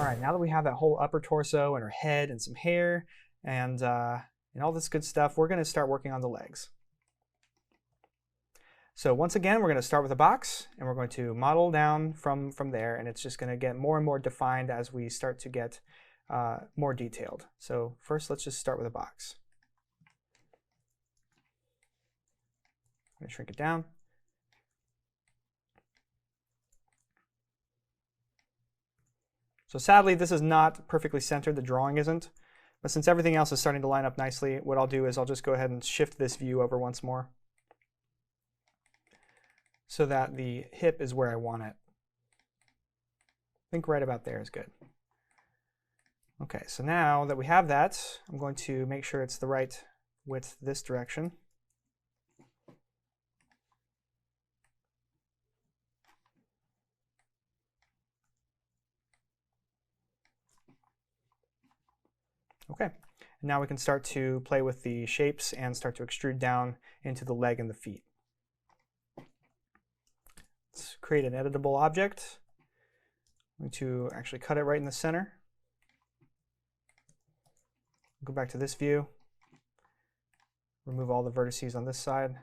All right, now that we have that whole upper torso and our head and some hair and all this good stuff, we're going to start working on the legs. So once again, we're going to start with a box, and we're going to model down from there, and it's just going to get more and more defined as we start to get more detailed. So first, let's just start with a box. I'm going to shrink it down. So sadly, this is not perfectly centered. The drawing isn't. But since everything else is starting to line up nicely, what I'll do is I'll just go ahead and shift this view over once more so that the hip is where I want it. I think right about there is good. Okay, so now that we have that, I'm going to make sure it's the right width this direction. Okay, and now we can start to play with the shapes and start to extrude down into the leg and the feet. Let's create an editable object. I'm going to actually cut it right in the center. Go back to this view. Remove all the vertices on this side.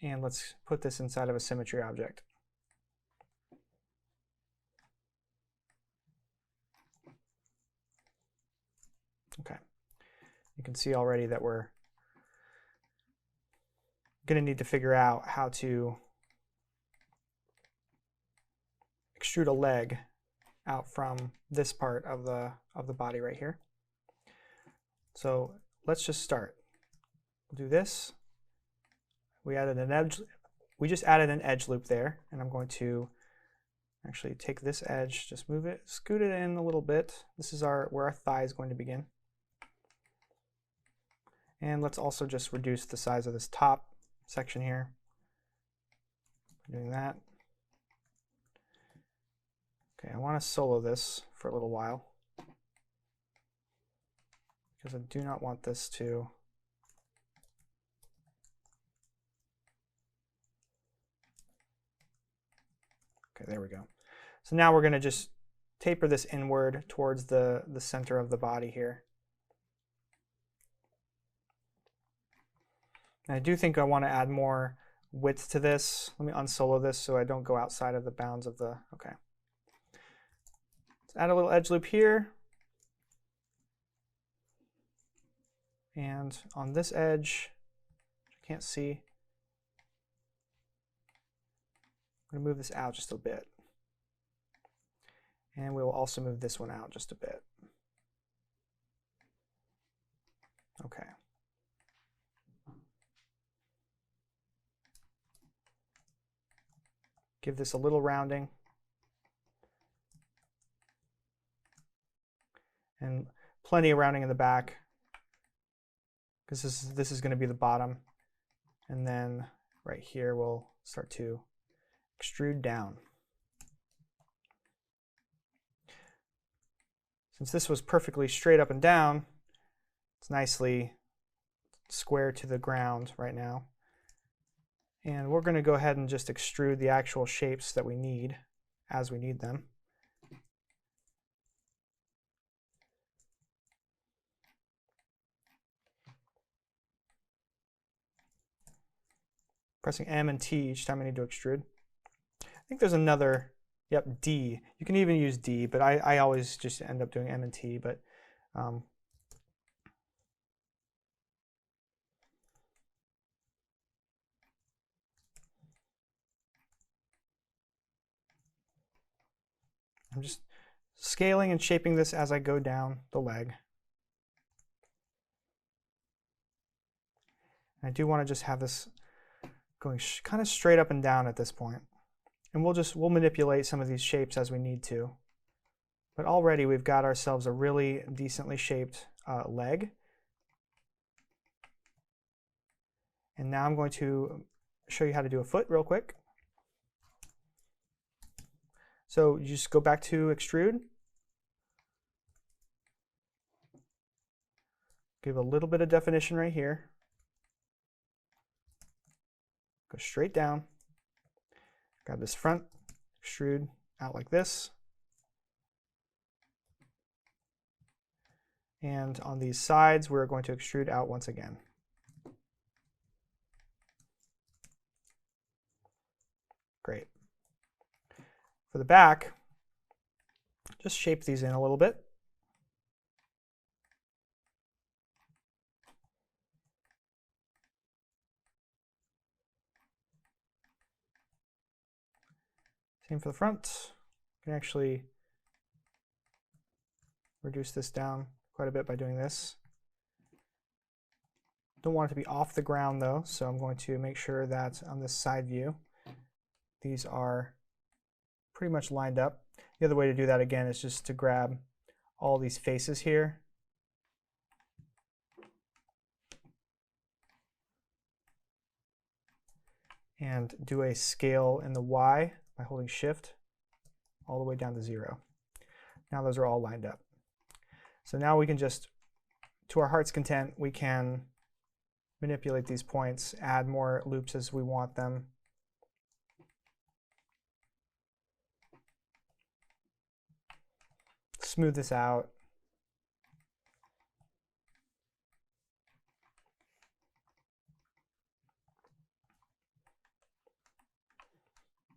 And let's put this inside of a symmetry object. Okay, you can see already that we're going to need to figure out how to extrude a leg out from this part of the body right here. So let's just start. We'll do this. We just added an edge loop there, and I'm going to actually take this edge, just move it, scoot it in a little bit. This is where our thigh is going to begin. And let's also just reduce the size of this top section here. Doing that. Okay, I want to solo this for a little while because I do not want this to okay, there we go. So now we're going to just taper this inward towards the center of the body here. And I do think I want to add more width to this. Let me unsolo this so I don't go outside of the bounds of the, okay. Let's add a little edge loop here. And on this edge, which I can't see, I'm going to move this out just a bit. And we will also move this one out just a bit. Okay. Give this a little rounding. And plenty of rounding in the back, because this is going to be the bottom. And then right here we'll start to extrude down. Since this was perfectly straight up and down, it's nicely square to the ground right now. And we're going to go ahead and just extrude the actual shapes that we need as we need them. Pressing M and T each time I need to extrude. I think there's another, yep, D. You can even use D, but I always just end up doing M and T. But I'm just scaling and shaping this as I go down the leg. And I do want to just have this going kind of straight up and down at this point. And we'll manipulate some of these shapes as we need to. But already we've got ourselves a really decently shaped leg. And now I'm going to show you how to do a foot real quick. So you just go back to extrude. Give a little bit of definition right here. Go straight down. Grab this front, extrude out like this. And on these sides, we're going to extrude out once again. Great. For the back, just shape these in a little bit. Same for the front. You can actually reduce this down quite a bit by doing this. Don't want it to be off the ground though, so I'm going to make sure that on this side view, these are pretty much lined up. The other way to do that again is just to grab all these faces here. And do a scale in the Y by holding Shift all the way down to 0. Now those are all lined up. So now we can just, to our heart's content, we can manipulate these points, add more loops as we want them. Smooth this out.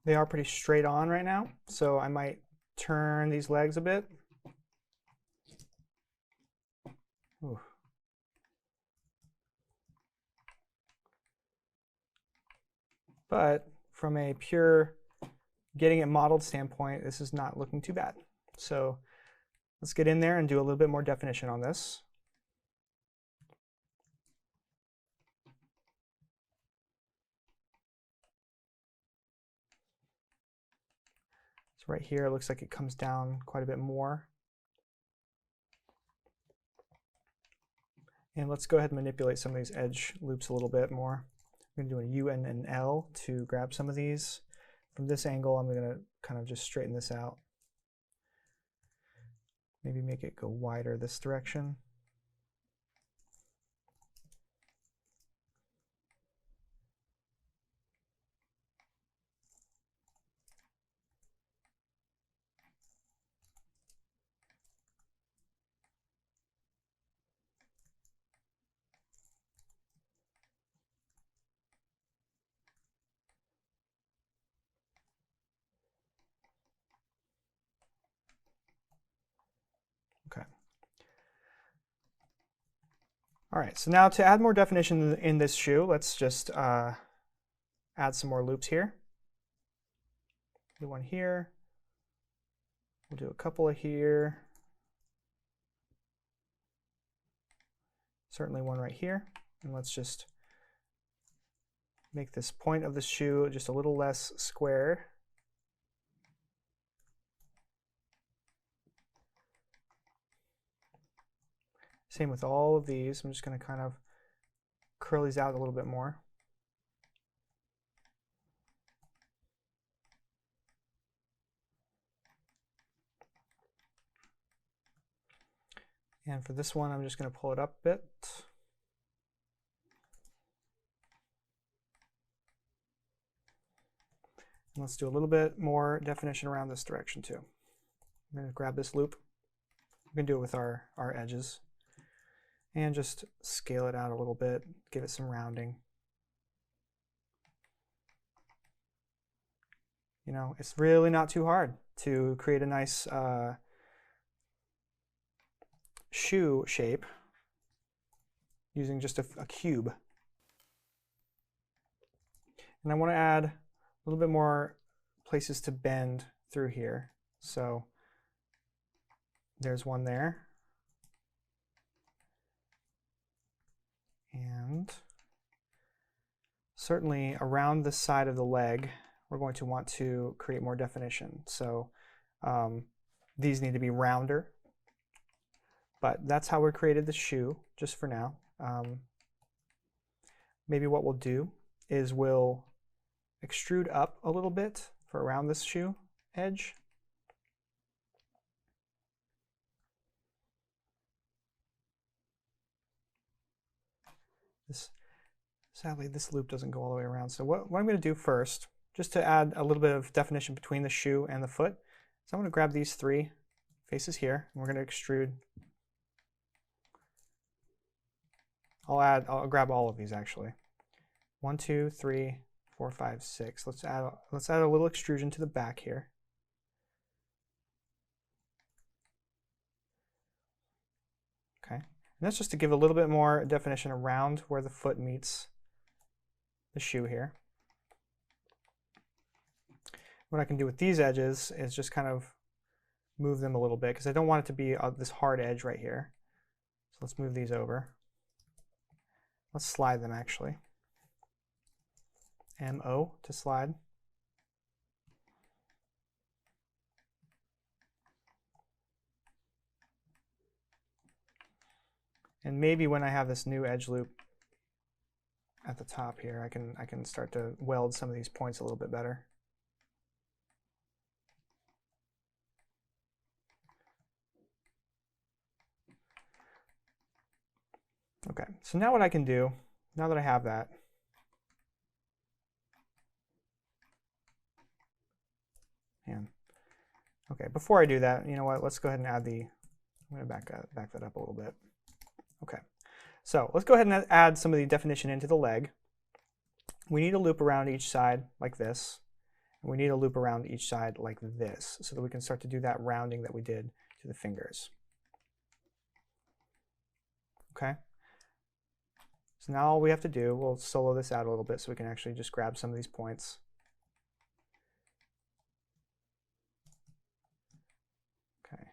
They are pretty straight on right now, so I might turn these legs a bit. Ooh. But from a pure getting it modeled standpoint, this is not looking too bad. So let's get in there and do a little bit more definition on this. So right here, it looks like it comes down quite a bit more. And let's go ahead and manipulate some of these edge loops a little bit more. I'm going to do a U and an L to grab some of these. From this angle, I'm going to kind of just straighten this out. Maybe make it go wider this direction. Okay. All right, so now to add more definition in this shoe, let's just add some more loops here. Do one here. We'll do a couple of here. Certainly one right here. And let's just make this point of the shoe just a little less square. Same with all of these. I'm just going to kind of curl these out a little bit more. And for this one, I'm just going to pull it up a bit. And let's do a little bit more definition around this direction too. I'm going to grab this loop. We can do it with our edges. And just scale it out a little bit, give it some rounding. You know, it's really not too hard to create a nice shoe shape using just a cube. And I want to add a little bit more places to bend through here. So there's one there. And certainly around the side of the leg, we're going to want to create more definition. So these need to be rounder, but that's how we created the shoe just for now. Maybe what we'll do is we'll extrude up a little bit for around this shoe edge. Sadly, this loop doesn't go all the way around. So what I'm going to do first just to add a little bit of definition between the shoe and the foot. So I'm going to grab these 3 faces here, and we're going to extrude. I'll grab all of these actually. 1, 2, 3, 4, 5, 6. Let's add a little extrusion to the back here. Okay, and that's just to give a little bit more definition around where the foot meets the shoe here. What I can do with these edges is just kind of move them a little bit because I don't want it to be this hard edge right here. So let's move these over. Let's slide them actually. M-O to slide. And maybe when I have this new edge loop at the top here, I can start to weld some of these points a little bit better. Okay, so now what I can do, now that I have that, okay, before I do that, you know what, let's go ahead and add I'm going to back that up a little bit. Okay, so let's go ahead and add some of the definition into the leg. We need a loop around each side like this, and we need a loop around each side like this, so that we can start to do that rounding that we did to the fingers. Okay, so now all we have to do, we'll solo this out a little bit so we can actually just grab some of these points. Okay,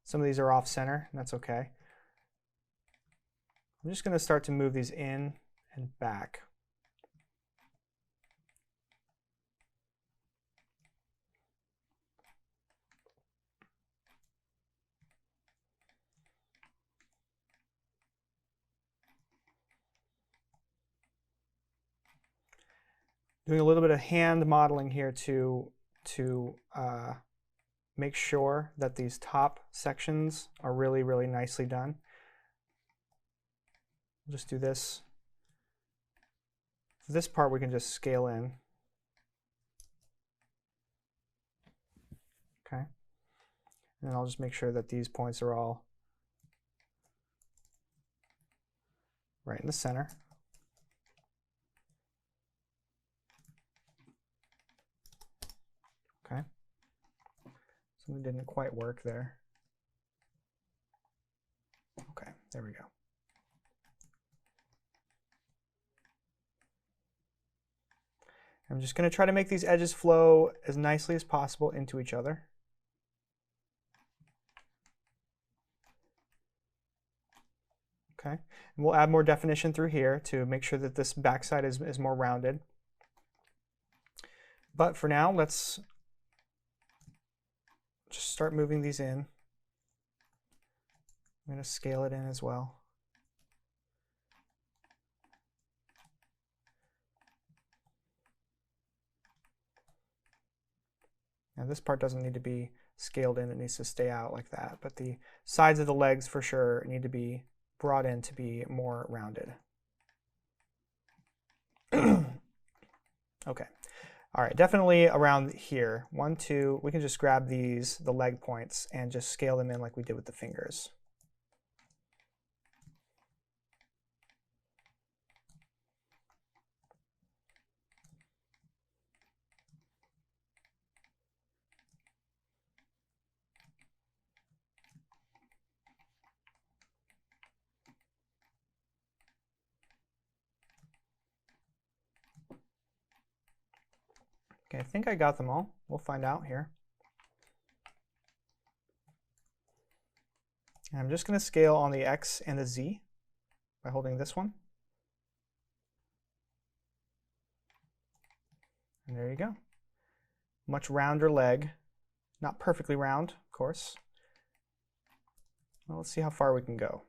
some of these are off center, and that's okay. I'm just going to start to move these in and back. Doing a little bit of hand modeling here to make sure that these top sections are really, really nicely done. We'll just do this. This part we can just scale in. Okay. And I'll just make sure that these points are all right in the center. Okay. Something didn't quite work there. Okay, there we go. I'm just going to try to make these edges flow as nicely as possible into each other. Okay, and we'll add more definition through here to make sure that this backside is more rounded. But for now, let's just start moving these in. I'm going to scale it in as well. Now this part doesn't need to be scaled in, it needs to stay out like that, but the sides of the legs for sure need to be brought in to be more rounded. Okay, all right, definitely around here. 1, 2, we can just grab the leg points and just scale them in like we did with the fingers. Okay, I think I got them all. We'll find out here. And I'm just going to scale on the X and the Z by holding this one. And there you go. Much rounder leg. Not perfectly round, of course. Well, let's see how far we can go.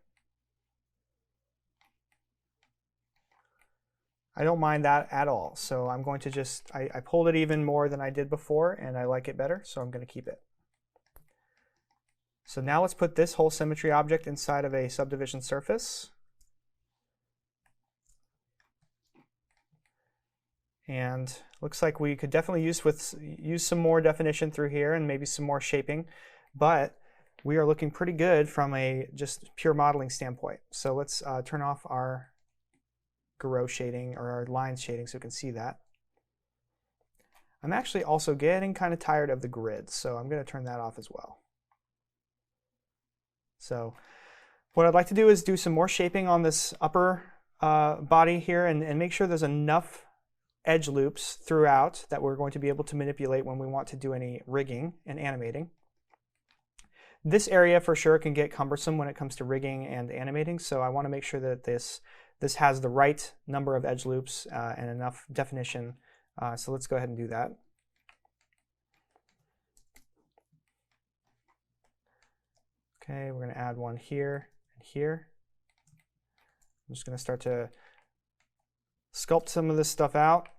I don't mind that at all, so I'm going to just, I pulled it even more than I did before, and I like it better, so I'm going to keep it. So now let's put this whole symmetry object inside of a subdivision surface. And looks like we could definitely use some more definition through here and maybe some more shaping, but we are looking pretty good from a just pure modeling standpoint. So let's turn off our garrote shading or our line shading so we can see that. I'm actually also getting kind of tired of the grid, so I'm going to turn that off as well. So what I'd like to do is do some more shaping on this upper body here and make sure there's enough edge loops throughout that we're going to be able to manipulate when we want to do any rigging and animating. This area for sure can get cumbersome when it comes to rigging and animating, so I want to make sure that this has the right number of edge loops and enough definition. So let's go ahead and do that. Okay, we're going to add one here and here. I'm just going to start to sculpt some of this stuff out.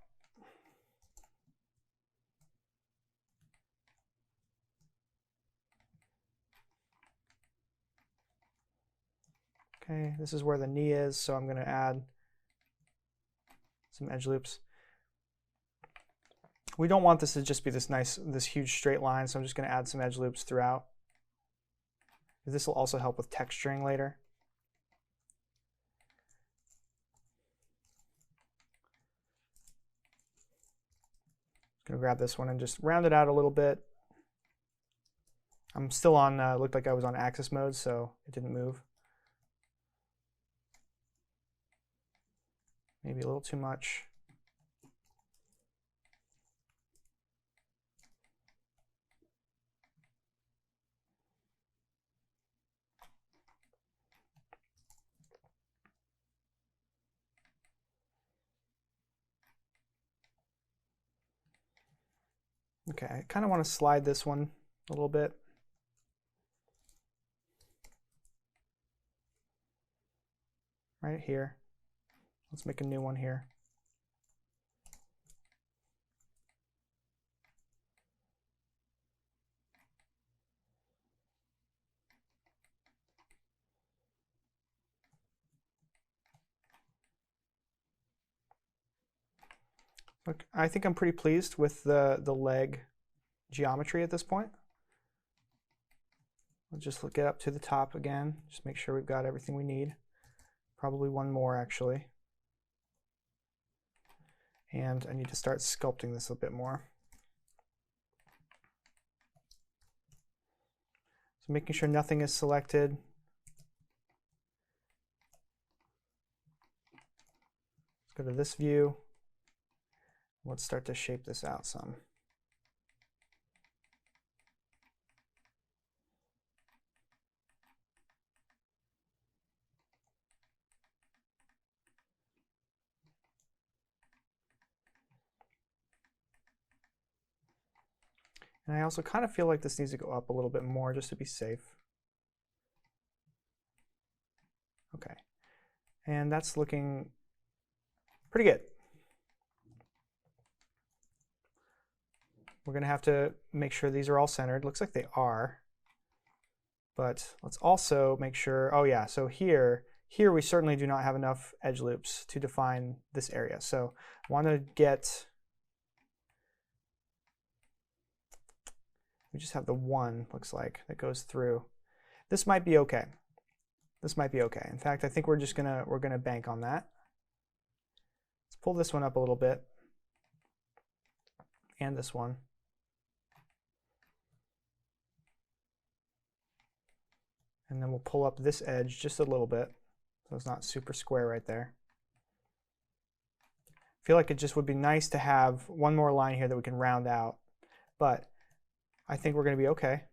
Okay, this is where the knee is, so I'm going to add some edge loops. We don't want this to just be this huge straight line, so I'm just going to add some edge loops throughout. This will also help with texturing later. I'm going to grab this one and just round it out a little bit. I'm still on, looked like I was on axis mode, so it didn't move. Maybe a little too much. Okay, I kind of want to slide this one a little bit. Right here. Let's make a new one here. Look, I think I'm pretty pleased with the leg geometry at this point. We'll just get up to the top again, just make sure we've got everything we need. Probably one more actually. And I need to start sculpting this a bit more. So making sure nothing is selected. Let's go to this view. Let's start to shape this out some. And I also kind of feel like this needs to go up a little bit more just to be safe. Okay, and that's looking pretty good. We're going to have to make sure these are all centered. Looks like they are. But let's also make sure, oh yeah, so here we certainly do not have enough edge loops to define this area. So I want to get, we just have the one, looks like, that goes through. This might be okay. This might be okay. In fact, I think we're gonna bank on that. Let's pull this one up a little bit, and this one. And then we'll pull up this edge just a little bit, so it's not super square right there. I feel like it just would be nice to have one more line here that we can round out, but I think we're going to be okay.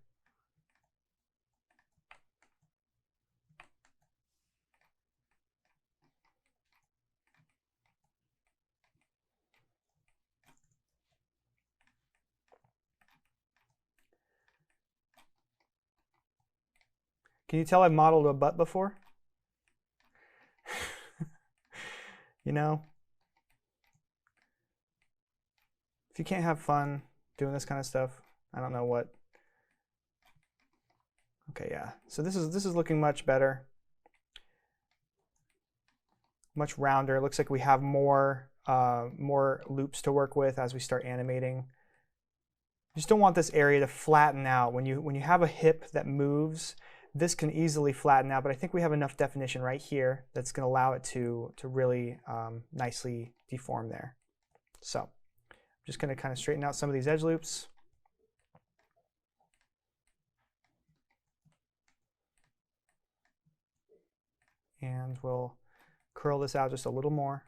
Can you tell I modeled a butt before? You know, if you can't have fun doing this kind of stuff, I don't know what. Okay, yeah. So this is looking much better, much rounder. It looks like we have more more loops to work with as we start animating. You just don't want this area to flatten out. When you have a hip that moves, this can easily flatten out, but I think we have enough definition right here that's going to allow it to really nicely deform there. So I'm just going to kind of straighten out some of these edge loops. And we'll curl this out just a little more.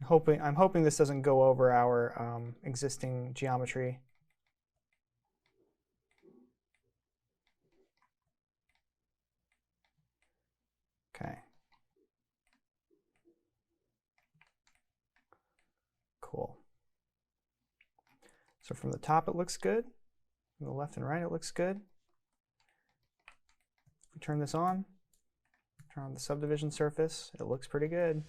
I'm hoping this doesn't go over our existing geometry. Okay. Cool. So from the top it looks good. From the left and right it looks good. If we turn this on, turn on the subdivision surface, it looks pretty good.